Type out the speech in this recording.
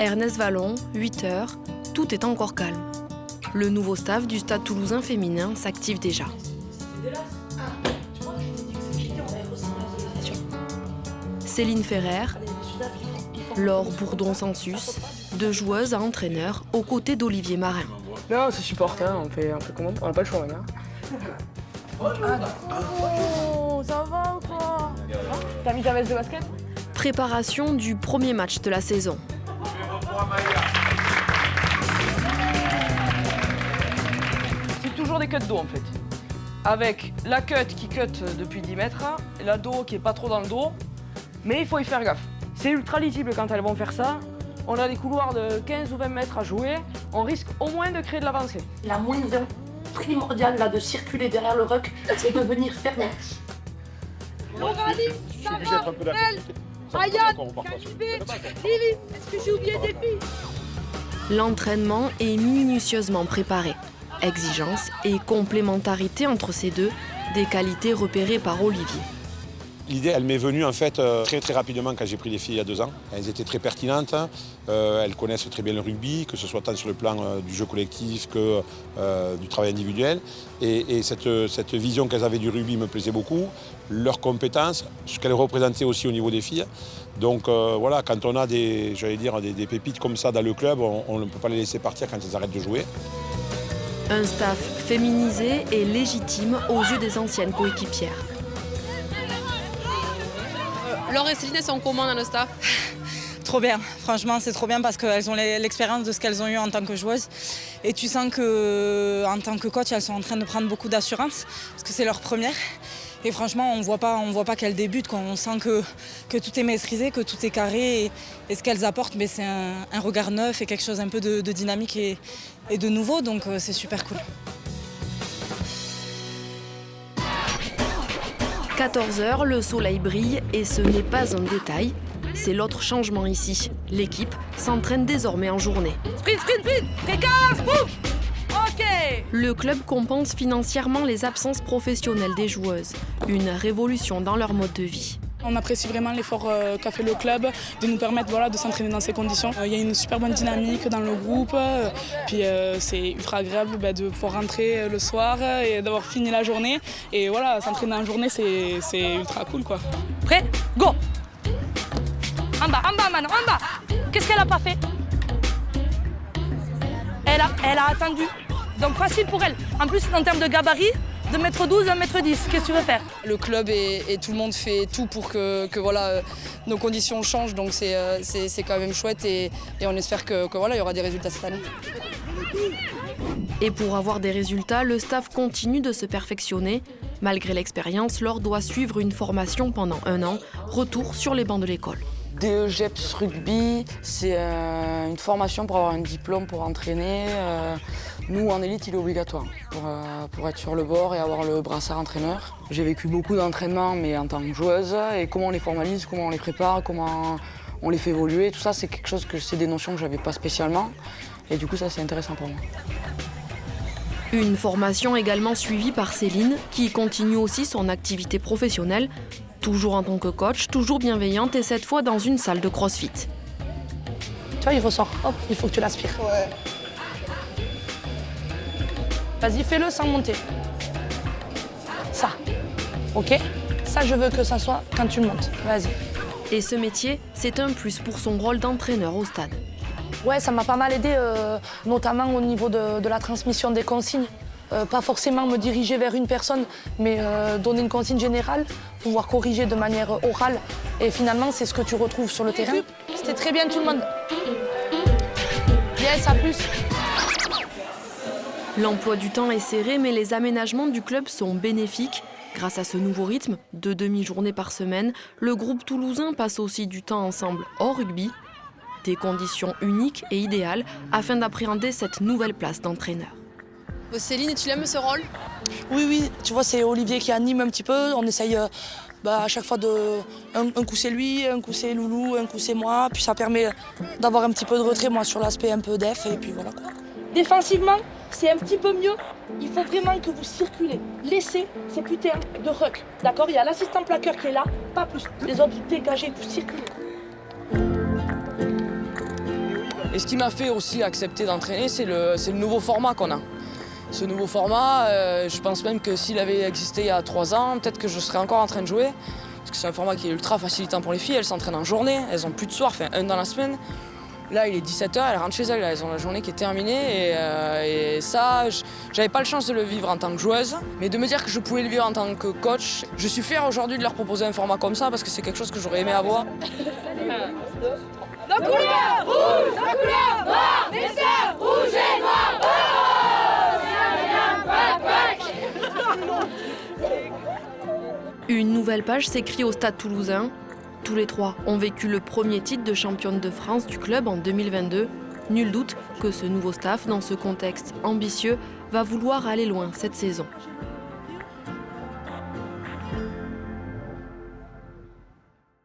Ernest Vallon, 8h, tout est encore calme. Le nouveau staff du Stade Toulousain féminin s'active déjà. Céline Ferrer, Laure Bourdon-Sansus, 2 joueuses à entraîneur aux côtés d'Olivier Marin. Non, on se supporte, hein, on fait comment, on n'a pas le choix. Hein. Oh, ça va ou quoi? T'as mis ta veste de basket? Préparation du premier match de la saison. C'est toujours des cuts d'eau en fait. Avec la cut qui cut depuis 10 mètres, et la dos qui est pas trop dans le dos, mais il faut y faire gaffe. C'est ultra lisible quand elles vont faire ça. On a des couloirs de 15 ou 20 mètres à jouer, on risque au moins de créer de l'avancée. La moindre primordiale là, de circuler derrière le ruck, c'est de venir fermer. Aurélie, Sarah, Elle, Ayane, Calibé, Lily, est-ce que j'ai oublié des filles? L'entraînement est minutieusement préparé. Exigence et complémentarité entre ces deux, des qualités repérées par Olivier. L'idée, elle m'est venue en fait très rapidement quand j'ai pris les filles il y a 2 ans. Elles étaient très pertinentes, elles connaissent très bien le rugby, que ce soit tant sur le plan du jeu collectif que du travail individuel. Et cette vision qu'elles avaient du rugby me plaisait beaucoup, leurs compétences, ce qu'elles représentaient aussi au niveau des filles. Donc voilà, quand on a des pépites comme ça dans le club, on ne peut pas les laisser partir quand elles arrêtent de jouer. Un staff féminisé et légitime aux yeux des anciennes coéquipières. Laure et Céline sont comment dans le staff? Trop bien, franchement c'est trop bien parce qu'elles ont l'expérience de ce qu'elles ont eu en tant que joueuses. Et tu sens qu'en tant que coach, elles sont en train de prendre beaucoup d'assurance parce que c'est leur première. Et franchement, on voit pas qu'elles débutent, quoi. On sent que tout est maîtrisé, que tout est carré. Et ce qu'elles apportent, c'est un regard neuf et quelque chose un peu de dynamique et de nouveau. Donc c'est super cool. 14h, le soleil brille et ce n'est pas un détail. C'est l'autre changement ici. L'équipe s'entraîne désormais en journée. Sprint, précasse, boum. Ok. Le club compense financièrement les absences professionnelles des joueuses. Une révolution dans leur mode de vie. On apprécie vraiment l'effort qu'a fait le club de nous permettre de s'entraîner dans ces conditions. Il y a une super bonne dynamique dans le groupe. Puis c'est ultra agréable de pouvoir rentrer le soir et d'avoir fini la journée. Et voilà, s'entraîner en journée, c'est ultra cool, quoi. Prêt, go. En bas, Manon, en bas. Qu'est-ce qu'elle a pas fait? Elle a attendu. Donc facile pour elle. En plus, en termes de gabarit, 2m12, 1m10, qu'est-ce que tu veux faire? Le club et tout le monde fait tout pour que voilà, nos conditions changent, donc c'est quand même chouette et on espère que voilà, il y aura des résultats cette année. Et pour avoir des résultats, le staff continue de se perfectionner. Malgré l'expérience, Laure doit suivre une formation pendant 1 an. Retour sur les bancs de l'école. DEGEPS Rugby, c'est une formation pour avoir un diplôme pour entraîner. Nous, en élite, il est obligatoire pour être sur le bord et avoir le brassard entraîneur. J'ai vécu beaucoup d'entraînements, mais en tant que joueuse, et comment on les formalise, comment on les prépare, comment on les fait évoluer, tout ça, c'est quelque chose c'est des notions que je n'avais pas spécialement. Et du coup, ça, c'est intéressant pour moi. Une formation également suivie par Céline, qui continue aussi son activité professionnelle, toujours en tant que coach, toujours bienveillante et cette fois dans une salle de crossfit. Tu vois, il ressort. Hop, il faut que tu l'aspires. Ouais. Vas-y, fais-le sans monter. Ça. Ok? Ça, je veux que ça soit quand tu montes. Vas-y. Et ce métier, c'est un plus pour son rôle d'entraîneur au stade. Ouais, ça m'a pas mal aidé, notamment au niveau de la transmission des consignes. Pas forcément me diriger vers une personne, mais donner une consigne générale, pouvoir corriger de manière orale. Et finalement, c'est ce que tu retrouves sur le terrain. C'était très bien tout le monde. Yes, à plus. L'emploi du temps est serré, mais les aménagements du club sont bénéfiques. Grâce à ce nouveau rythme, de demi-journées par semaine, le groupe toulousain passe aussi du temps ensemble hors rugby. Des conditions uniques et idéales afin d'appréhender cette nouvelle place d'entraîneur. Céline, tu aimes ce rôle? Oui, tu vois, c'est Olivier qui anime un petit peu. On essaye à chaque fois un coup c'est lui, un coup c'est Loulou, un coup c'est moi. Puis ça permet d'avoir un petit peu de retrait, moi, sur l'aspect un peu def. Et puis voilà, quoi. Défensivement, c'est un petit peu mieux. Il faut vraiment que vous circulez. Laissez ces putains de ruck. D'accord? Il y a l'assistant plaqueur qui est là, pas plus. Les autres, dégagez, vous circulez. Et ce qui m'a fait aussi accepter d'entraîner, c'est le nouveau format qu'on a. Ce nouveau format, je pense même que s'il avait existé il y a 3 ans, peut-être que je serais encore en train de jouer. Parce que c'est un format qui est ultra facilitant pour les filles, elles s'entraînent en journée, elles n'ont plus de soir, enfin un dans la semaine. Là, il est 17h, elles rentrent chez elles, là, elles ont la journée qui est terminée. Et ça, j'avais pas la chance de le vivre en tant que joueuse, mais de me dire que je pouvais le vivre en tant que coach, je suis fière aujourd'hui de leur proposer un format comme ça parce que c'est quelque chose que j'aurais aimé avoir. La couleur rouge, la couleur noire, les sœurs rouges et noires. Une nouvelle page s'écrit au Stade Toulousain. Tous les 3 ont vécu le premier titre de championne de France du club en 2022. Nul doute que ce nouveau staff, dans ce contexte ambitieux, va vouloir aller loin cette saison.